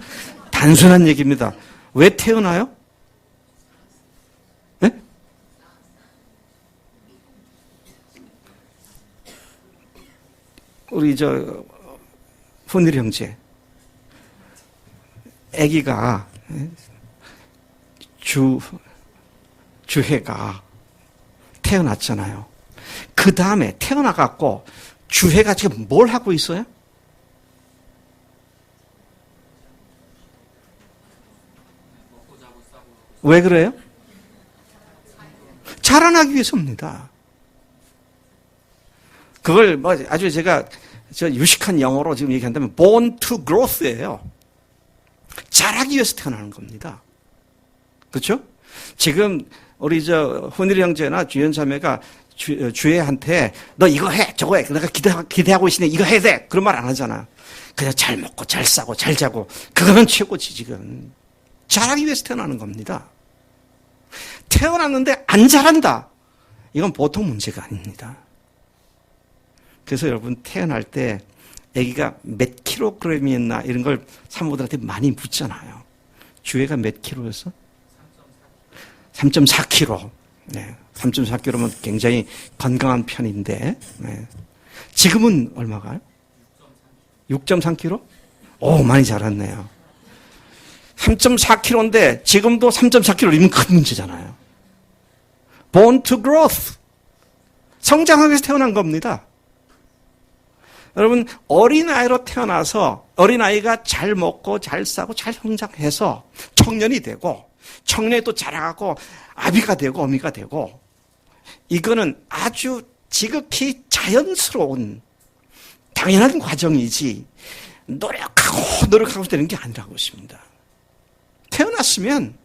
단순한 얘기입니다. 왜 태어나요? 네? 우리 훈일 형제 아기가 주혜가 태어났잖아요. 그 다음에 태어나갖고 주혜가 지금 뭘 하고 있어요? 왜 그래요? 자라나기 위해서입니다. 그걸 아주 제가 유식한 영어로 지금 얘기한다면 born to growth예요. 자라기 위해서 태어나는 겁니다. 그렇죠? 지금 우리 훈일 형제나 주연 자매가 주혜한테 너 이거 해 저거 해 내가 기대하고 있으니 이거 해야 돼 그런 말 안 하잖아. 그냥 잘 먹고 잘 싸고 잘 자고 그거는 최고지. 지금 자라기 위해서 태어나는 겁니다. 태어났는데 안 자란다. 이건 보통 문제가 아닙니다. 그래서 여러분 태어날 때 아기가 몇 킬로그램이었나 이런 걸 산모들한테 많이 묻잖아요. 주애가 몇 킬로였어? 3.4킬로. 네, 3.4킬로면 굉장히 건강한 편인데 네. 지금은 얼마가요? 6.3킬로? 오, 많이 자랐네요. 3.4킬로인데 지금도 3.4킬로이면 큰 문제잖아요. Born to growth. 성장하기 위해서 태어난 겁니다. 여러분, 어린아이로 태어나서 어린아이가 잘 먹고 잘 싸고 잘 성장해서 청년이 되고 청년이 또 자라가고 아비가 되고 어미가 되고 이거는 아주 지극히 자연스러운 당연한 과정이지 노력하고 되는 게 아니라고 있습니다. 태어났으면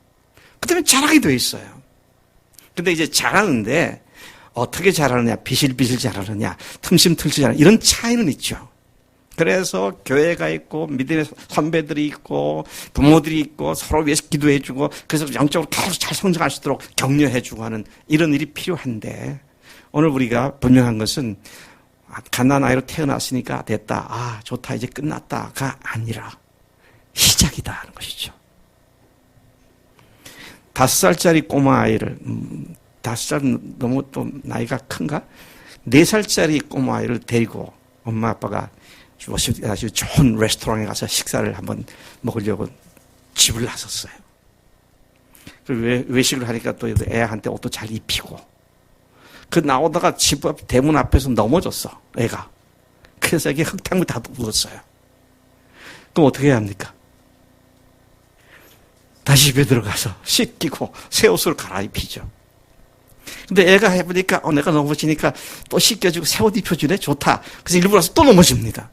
그다음에 자라게 돼 있어요. 근데 이제 자라는데 어떻게 자라느냐, 비실비실 자라느냐, 틈심틀심 자라느냐 이런 차이는 있죠. 그래서 교회가 있고 믿음의 선배들이 있고 부모들이 있고 서로 위해서 기도해주고 그래서 영적으로 계속 잘 성장할 수 있도록 격려해주고 하는 이런 일이 필요한데 오늘 우리가 분명한 것은 갓난아이로 태어났으니까 됐다. 아, 좋다. 이제 끝났다가 아니라 시작이다 하는 것이죠. 5살짜리 꼬마아이를 5살 너무 또 나이가 큰가? 4살짜리 꼬마아이를 데리고 엄마 아빠가 아주 좋은 레스토랑에 가서 식사를 한번 먹으려고 집을 나섰어요. 그리고 외식을 하니까 또 애한테 옷도 잘 입히고 그 나오다가 집 앞 대문 앞에서 넘어졌어, 애가. 그래서 이게 흙탕물 다 묻었어요. 그럼 어떻게 해야 합니까? 다시 집에 들어가서 씻기고 새 옷을 갈아입히죠. 근데 애가 해보니까 내가 넘어지니까 또 씻겨주고 새 옷 입혀주네, 좋다. 그래서 일부러 와서 또 넘어집니다.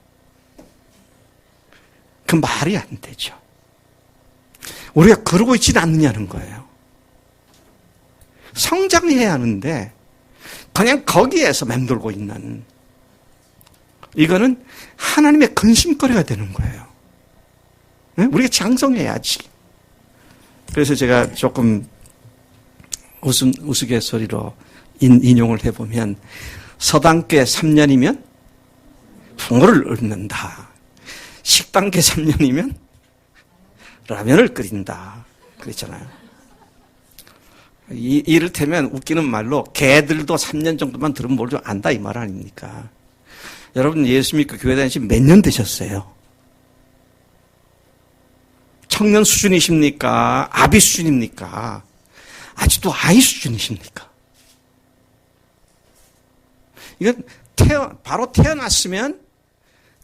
그 말이 안 되죠. 우리가 그러고 있지는 않느냐는 거예요. 성장해야 하는데 그냥 거기에서 맴돌고 있는 이거는 하나님의 근심거리가 되는 거예요. 우리가 장성해야지. 그래서 제가 조금 우스갯소리로 인용을 해보면 서당계 3년이면 붕어를 읊는다. 식당계 3년이면 라면을 끓인다. 그랬잖아요. 이를테면 웃기는 말로 개들도 3년 정도만 들으면 뭘 좀 안다 이 말 아닙니까? 여러분 예수 믿고 교회 다니시 몇 년 되셨어요? 청년 수준이십니까? 아비 수준입니까? 아직도 아이 수준이십니까? 이건 바로 태어났으면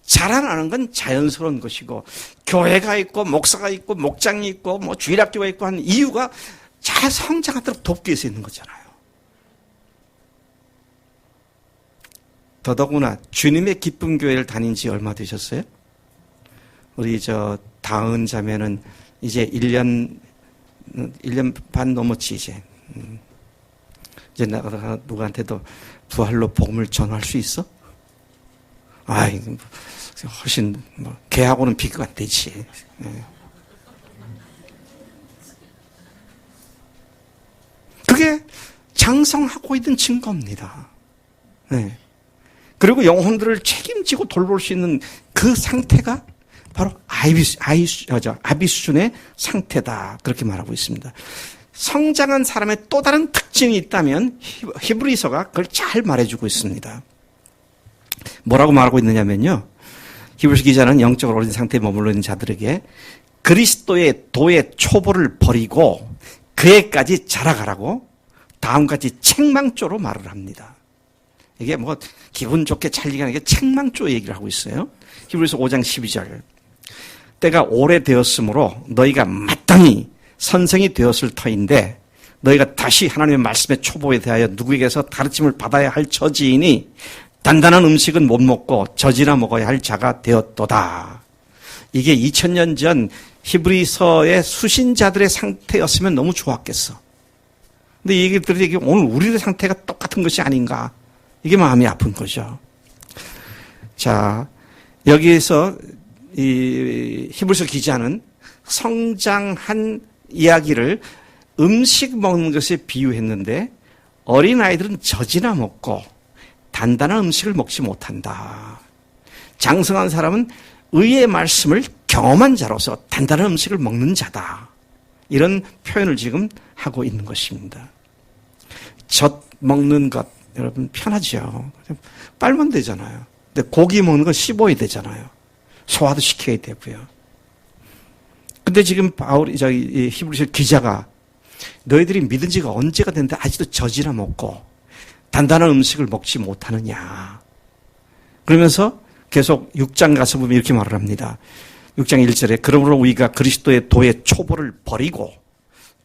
자라나는 건 자연스러운 것이고 교회가 있고 목사가 있고 목장이 있고 뭐 주일학교가 있고 하는 이유가 잘 성장하도록 돕기 위해서 있는 거잖아요. 더더구나 주님의 기쁜 교회를 다닌 지 얼마 되셨어요? 우리 다은 자매는 이제 1년 반 넘었지 이제. 이제 내가 누구한테도 부활로 복음을 전할 수 있어? 아이, 훨씬 걔하고는 비교가 안 되지. 그게 장성하고 있는 증거입니다. 네. 그리고 영혼들을 책임지고 돌볼 수 있는 그 상태가 바로 아비 수준의 상태다. 그렇게 말하고 있습니다. 성장한 사람의 또 다른 특징이 있다면 히브리서가 그걸 잘 말해주고 있습니다. 뭐라고 말하고 있느냐면요. 히브리서 기자는 영적으로 어린 상태에 머물러 있는 자들에게 그리스도의 도의 초보를 버리고 그에까지 자라가라고 다음같이 책망조로 말을 합니다. 이게 뭐 기분 좋게 잘 얘기하는 게 책망조 얘기를 하고 있어요. 히브리서 5장 12절. 때가 오래되었으므로 너희가 마땅히 선생이 되었을 터인데 너희가 다시 하나님의 말씀의 초보에 대하여 누구에게서 가르침을 받아야 할 처지이니 단단한 음식은 못 먹고 젖이나 먹어야 할 자가 되었도다. 이게 2000년 전 히브리서의 수신자들의 상태였으면 너무 좋았겠어. 근데 이 얘기를 들으니 오늘 우리의 상태가 똑같은 것이 아닌가. 이게 마음이 아픈 거죠. 자, 여기에서 이 히브리서 기자는 성장한 이야기를 음식 먹는 것에 비유했는데 어린아이들은 젖이나 먹고 단단한 음식을 먹지 못한다. 장성한 사람은 의의 말씀을 경험한 자로서 단단한 음식을 먹는 자다. 이런 표현을 지금 하고 있는 것입니다. 젖 먹는 것, 여러분 편하죠. 빨면 되잖아요. 근데 고기 먹는 건 씹어야 되잖아요. 소화도 시켜야 되고요. 근데 지금 히브리서 기자가 너희들이 믿은 지가 언제가 됐는데 아직도 젖이나 먹고 단단한 음식을 먹지 못하느냐. 그러면서 계속 6장 가서 보면 이렇게 말을 합니다. 6장 1절에 그러므로 우리가 그리스도의 도의 초보를 버리고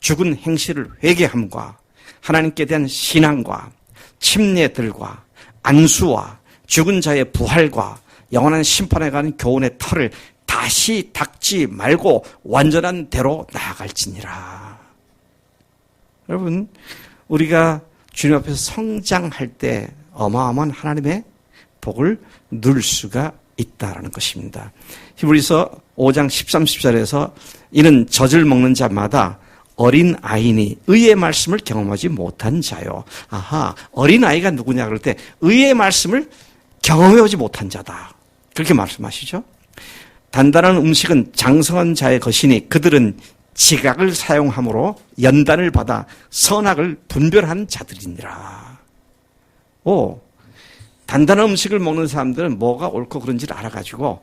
죽은 행실을 회개함과 하나님께 대한 신앙과 침례들과 안수와 죽은 자의 부활과 영원한 심판에 가는 교훈의 털을 다시 닦지 말고 완전한 대로 나아갈지니라. 여러분, 우리가 주님 앞에서 성장할 때 어마어마한 하나님의 복을 누릴 수가 있다라는 것입니다. 히브리서 5장 13, 14절에서 이는 젖을 먹는 자마다 어린 아이니 의의 말씀을 경험하지 못한 자요. 아하, 어린 아이가 누구냐 그럴 때 의의 말씀을 경험해오지 못한 자다. 그렇게 말씀하시죠. 단단한 음식은 장성한 자의 것이니 그들은 지각을 사용함으로 연단을 받아 선악을 분별한 자들이니라. 단단한 음식을 먹는 사람들은 뭐가 옳고 그런지를 알아가지고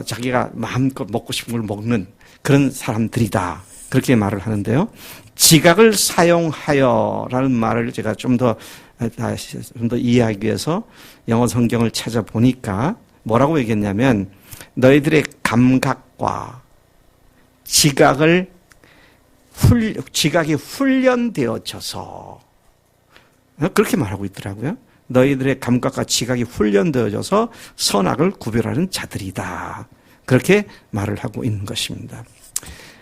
자기가 마음껏 먹고 싶은 걸 먹는 그런 사람들이다. 그렇게 말을 하는데요. 지각을 사용하여라는 말을 제가 좀 더 이해하기 위해서 영어 성경을 찾아보니까 뭐라고 얘기했냐면 너희들의 감각과 지각이 훈련되어져서 그렇게 말하고 있더라고요. 너희들의 감각과 지각이 훈련되어져서 선악을 구별하는 자들이다. 그렇게 말을 하고 있는 것입니다.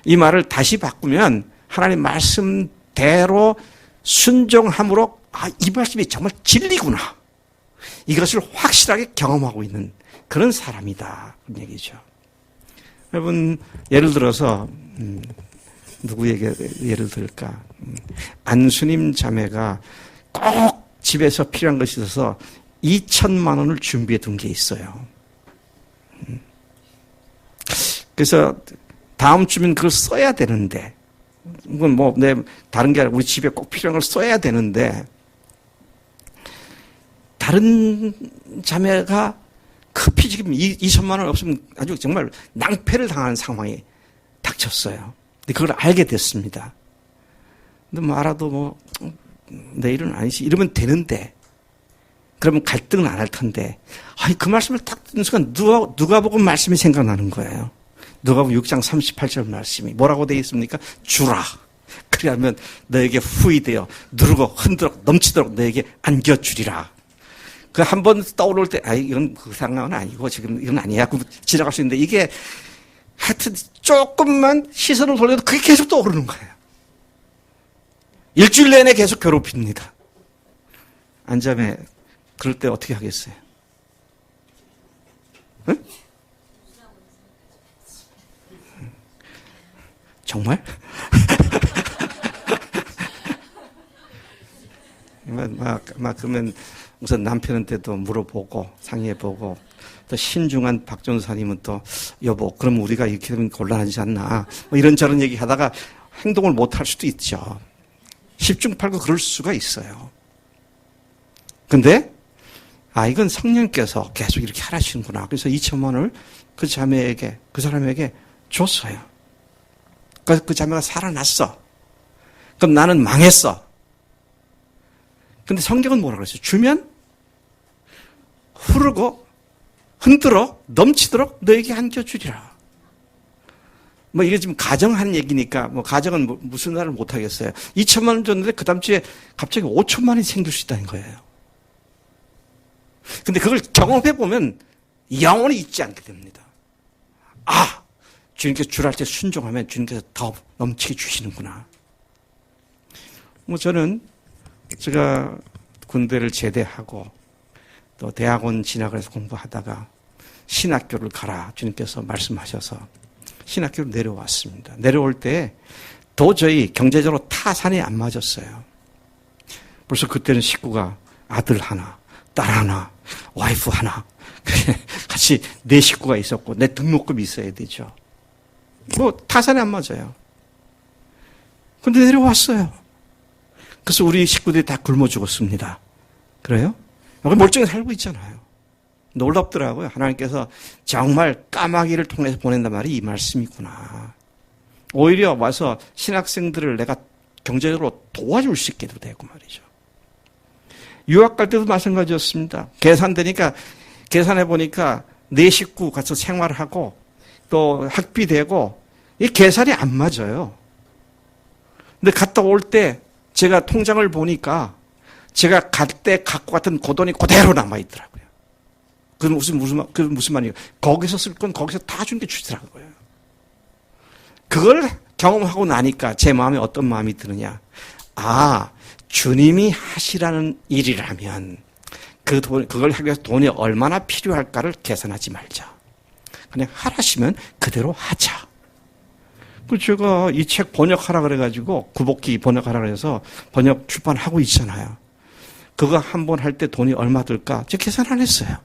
이 말을 다시 바꾸면 하나님 말씀대로 순종함으로 이 말씀이 정말 진리구나. 이것을 확실하게 경험하고 있는 그런 사람이다. 그런 얘기죠. 여러분, 예를 들어서 누구에게 예를 들까? 안수님 자매가 꼭 집에서 필요한 것이 있어서 2천만 원을 준비해 둔 게 있어요. 그래서 다음 주면 그걸 써야 되는데, 이건 다른 게 아니라 우리 집에 꼭 필요한 걸 써야 되는데, 다른 자매가 급히 지금 2천만 원 없으면 아주 정말 낭패를 당하는 상황이 닥쳤어요. 근데 그걸 알게 됐습니다. 근데 알아도 내일은 아니지. 이러면 되는데, 그러면 갈등은 안 할 텐데, 그 말씀을 딱 듣는 순간 누가 보고 말씀이 생각나는 거예요. 누가복음 6장 38절 말씀이 뭐라고 되어 있습니까? 주라. 그리하면 너에게 후이되어 누르고 흔들어 넘치도록 너에게 안겨주리라. 그 한 번 떠오를 때, 이건 그 상황은 아니고 지금 이건 아니야. 지나갈 수 있는데 이게 하여튼 조금만 시선을 돌려도 그게 계속 떠오르는 거예요. 일주일 내내 계속 괴롭힙니다. 안자매, 그럴 때 어떻게 하겠어요? 응? 정말? 그러면 우선 남편한테도 물어보고 상의해보고 또 신중한 박 전사님은 또 여보 그럼 우리가 이렇게 되면 곤란하지 않나 이런저런 얘기하다가 행동을 못할 수도 있죠. 10중 8구 그럴 수가 있어요. 근데 이건 성령께서 계속 이렇게 하시는구나. 그래서 2천만 원을 그 사람에게 줬어요. 그 자매가 살아났어. 그럼 나는 망했어. 근데 성경은 뭐라고 그랬어요? 주면 흐르고 흔들어 넘치도록 너에게 안겨주리라. 이게 지금 가정한 얘기니까 가정은 무슨 말을 못 하겠어요. 2천만 원 줬는데 그 다음 주에 갑자기 5천만 원이 생길 수 있다는 거예요. 근데 그걸 경험해 보면 영원히 잊지 않게 됩니다. 주님께서 주랄 때 순종하면 주님께서 더 넘치게 주시는구나. 저는 제가 군대를 제대하고 또 대학원 진학을 해서 공부하다가 신학교를 가라 주님께서 말씀하셔서 신학교로 내려왔습니다. 내려올 때 도저히 경제적으로 타산이 안 맞았어요. 벌써 그때는 식구가 아들 하나, 딸 하나, 와이프 하나. 같이 네 식구가 있었고, 내 등록금이 있어야 되죠. 뭐, 타산이 안 맞아요. 근데 내려왔어요. 그래서 우리 식구들이 다 굶어 죽었습니다. 그래요? 여기 멀쩡히 살고 있잖아요. 놀랍더라고요. 하나님께서 정말 까마귀를 통해서 보낸단 말이 이 말씀이구나. 오히려 와서 신학생들을 내가 경제적으로 도와줄 수 있게도 되고 말이죠. 유학 갈 때도 마찬가지였습니다. 계산되니까, 계산해보니까 네 식구 가서 생활하고 또 학비 되고 이 계산이 안 맞아요. 근데 갔다 올 때 제가 통장을 보니까 제가 갈 때 갖고 갔던 그 돈이 그대로 남아있더라고요. 그건 무슨 말이에요? 거기서 쓸 건 거기서 다 준 게 주더라고요. 그걸 경험하고 나니까 제 마음에 어떤 마음이 드느냐. 아, 주님이 하시라는 일이라면 그걸 하기 위해서 돈이 얼마나 필요할까를 계산하지 말자. 그냥 하라시면 그대로 하자. 제가 이 책 번역하라 그래가지고 구복기 번역하라 그래서 번역 출판하고 있잖아요. 그거 한 번 할 때 돈이 얼마 들까? 제가 계산 안 했어요.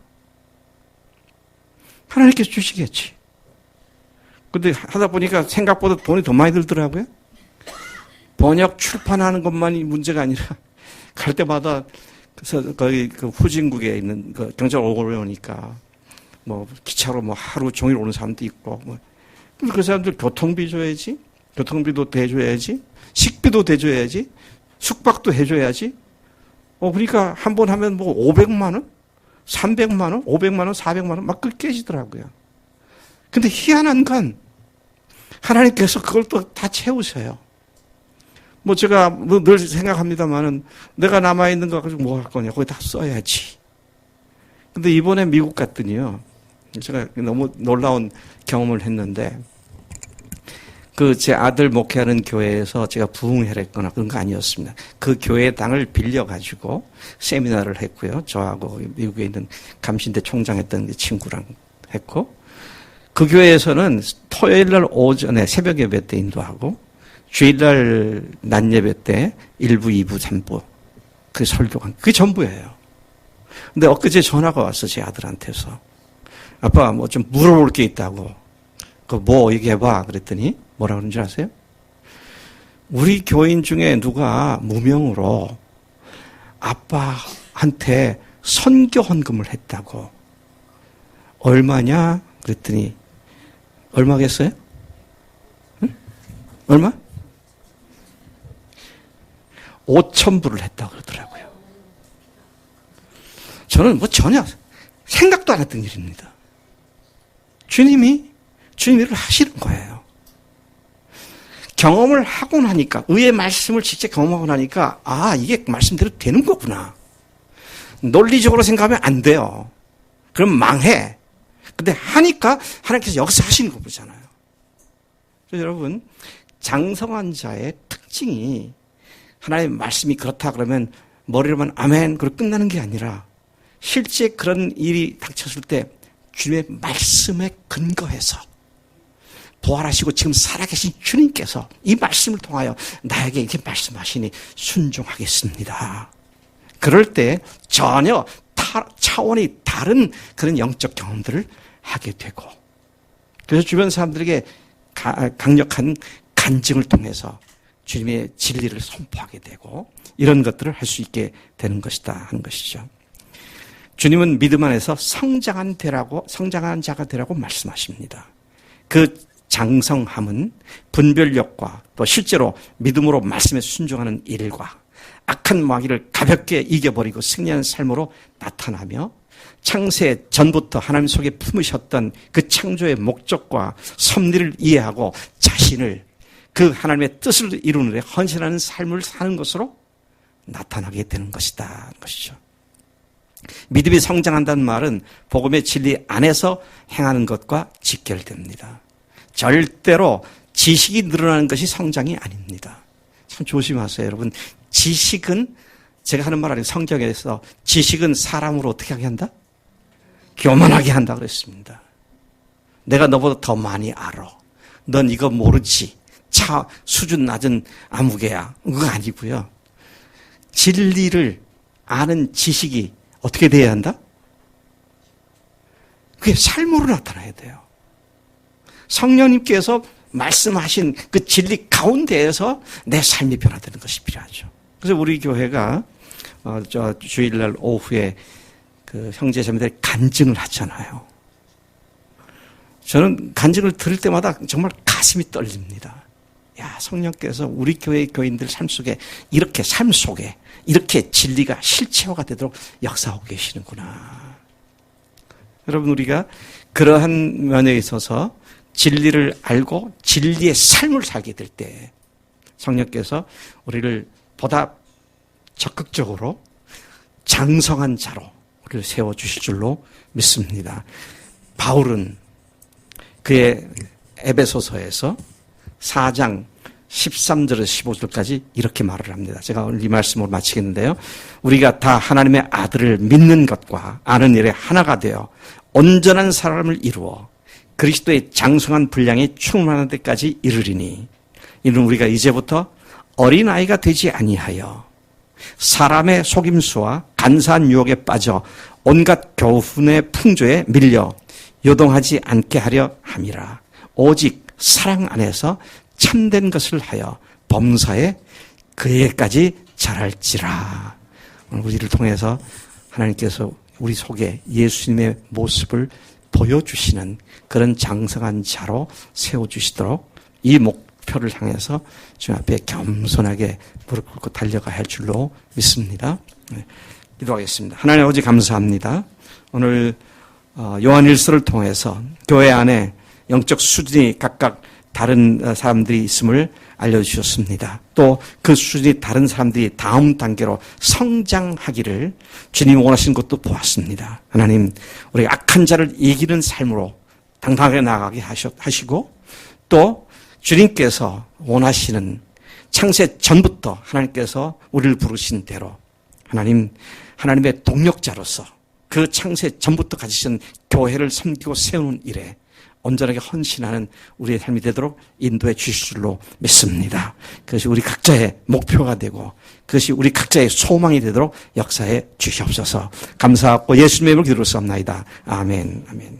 하나님께서 주시겠지. 근데 하다 보니까 생각보다 돈이 더 많이 들더라고요. 번역 출판하는 것만이 문제가 아니라 갈 때마다 그래서 거기 그 후진국에 있는 그 경찰 오려오니까 뭐 기차로 뭐 하루 종일 오는 사람도 있고 뭐 그 사람들 교통비 줘야지, 교통비도 대줘야지, 식비도 대줘야지, 숙박도 해줘야지. 그러니까 한 번 하면 뭐 500만 원, 300만 원, 500만 원, 400만 원 막 깨지더라고요. 근데 희한한 건 하나님께서 그걸 또 다 채우셔요. 뭐 제가 늘 생각합니다만은 내가 남아있는 거 가지고 뭐 할 거냐. 거기 다 써야지. 근데 이번에 미국 갔더니요. 제가 너무 놀라운 경험을 했는데 그 제 아들 목회하는 교회에서 제가 부흥회를 했거나 그런 거 아니었습니다. 그 교회 당을 빌려가지고 세미나를 했고요. 저하고 미국에 있는 감신대 총장했던 친구랑 했고 그 교회에서는 토요일날 오전에 새벽 예배 때 인도하고 주일날 낮 예배 때 1부, 2부, 3부 그 설교가 그게 전부예요. 근데 엊그제 전화가 왔어 제 아들한테서 아빠 뭐 좀 물어볼 게 있다고 그 뭐 얘기해봐 그랬더니 뭐라 그런지 아세요? 우리 교인 중에 누가 무명으로 아빠한테 선교 헌금을 했다고 얼마냐 그랬더니 얼마겠어요? 응? 얼마? 5,000불을 했다고 그러더라고요. 저는 뭐 전혀 생각도 안 했던 일입니다. 주님이 일을 하시는 거예요. 경험을 하고 나니까, 의의 말씀을 직접 경험하고 나니까, 아, 이게 말씀대로 되는 거구나. 논리적으로 생각하면 안 돼요. 그럼 망해. 근데 하니까 하나님께서 여기서 하시는 거 보잖아요. 그래서 여러분, 장성한 자의 특징이 하나님의 말씀이 그렇다 그러면 머리로만 아멘 그러고 끝나는 게 아니라 실제 그런 일이 닥쳤을 때 주님의 말씀에 근거해서 부활하시고 지금 살아계신 주님께서 이 말씀을 통하여 나에게 이렇게 말씀하시니 순종하겠습니다. 그럴 때 전혀 차원이 다른 그런 영적 경험들을 하게 되고 그래서 주변 사람들에게 강력한 간증을 통해서 주님의 진리를 선포하게 되고 이런 것들을 할 수 있게 되는 것이다 하는 것이죠. 주님은 믿음 안에서 성장한 자가 되라고 말씀하십니다. 그 장성함은 분별력과 또 실제로 믿음으로 말씀에 순종하는 일과 악한 마귀를 가볍게 이겨버리고 승리하는 삶으로 나타나며 창세 전부터 하나님 속에 품으셨던 그 창조의 목적과 섭리를 이해하고 자신을 그 하나님의 뜻을 이루는 데 헌신하는 삶을 사는 것으로 나타나게 되는 것이다. 것이죠. 믿음이 성장한다는 말은 복음의 진리 안에서 행하는 것과 직결됩니다. 절대로 지식이 늘어나는 것이 성장이 아닙니다. 참 조심하세요. 여러분, 지식은 제가 하는 말 아니에요. 성경에서 지식은 사람으로 어떻게 하게 한다? 교만하게 한다 그랬습니다. 내가 너보다 더 많이 알아. 넌 이거 모르지. 수준 낮은 아무개야. 그거 아니고요. 진리를 아는 지식이 어떻게 돼야 한다? 그게 삶으로 나타나야 돼요. 성령님께서 말씀하신 그 진리 가운데에서 내 삶이 변화되는 것이 필요하죠. 그래서 우리 교회가 주일날 오후에 그 형제자매들이 간증을 하잖아요. 저는 간증을 들을 때마다 정말 가슴이 떨립니다. 야, 성령께서 우리 교회 교인들 삶 속에 삶 속에 이렇게 진리가 실체화가 되도록 역사하고 계시는구나. 여러분, 우리가 그러한 면에 있어서 진리를 알고 진리의 삶을 살게 될 때 성령께서 우리를 보다 적극적으로 장성한 자로 우리를 세워주실 줄로 믿습니다. 바울은 그의 에베소서에서 4장 13절에서 15절까지 이렇게 말을 합니다. 제가 오늘 이 말씀으로 마치겠는데요. 우리가 다 하나님의 아들을 믿는 것과 아는 일에 하나가 되어 온전한 사람을 이루어 그리스도의 장성한 분량에 충만한 데까지 이르리니 이는 우리가 이제부터 어린아이가 되지 아니하여 사람의 속임수와 간사한 유혹에 빠져 온갖 교훈의 풍조에 밀려 요동하지 않게 하려 함이라. 오직 사랑 안에서 참된 것을 하여 범사에 그에게까지 자랄지라. 오늘 우리를 통해서 하나님께서 우리 속에 예수님의 모습을 보여주시는 그런 장성한 자로 세워주시도록 이 목표를 향해서 주님 앞에 겸손하게 무릎 꿇고 달려가야 할 줄로 믿습니다. 네, 기도하겠습니다. 하나님 아버지 감사합니다. 오늘 요한일서를 통해서 교회 안에 영적 수준이 각각 다른 사람들이 있음을 알려주셨습니다. 또 그 수준이 다른 사람들이 다음 단계로 성장하기를 주님 원하시는 것도 보았습니다. 하나님, 우리 악한 자를 이기는 삶으로 당당하게 나아가게 하시고 또 주님께서 원하시는 창세 전부터 하나님께서 우리를 부르신 대로 하나님의 동력자로서 그 창세 전부터 가지신 교회를 섬기고 세우는 일에 온전하게 헌신하는 우리의 삶이 되도록 인도해 주실 줄로 믿습니다. 그것이 우리 각자의 목표가 되고 그것이 우리 각자의 소망이 되도록 역사해 주시옵소서. 감사하고 예수님의 이름으로 기도를 쌉나이다. 아멘. 아멘.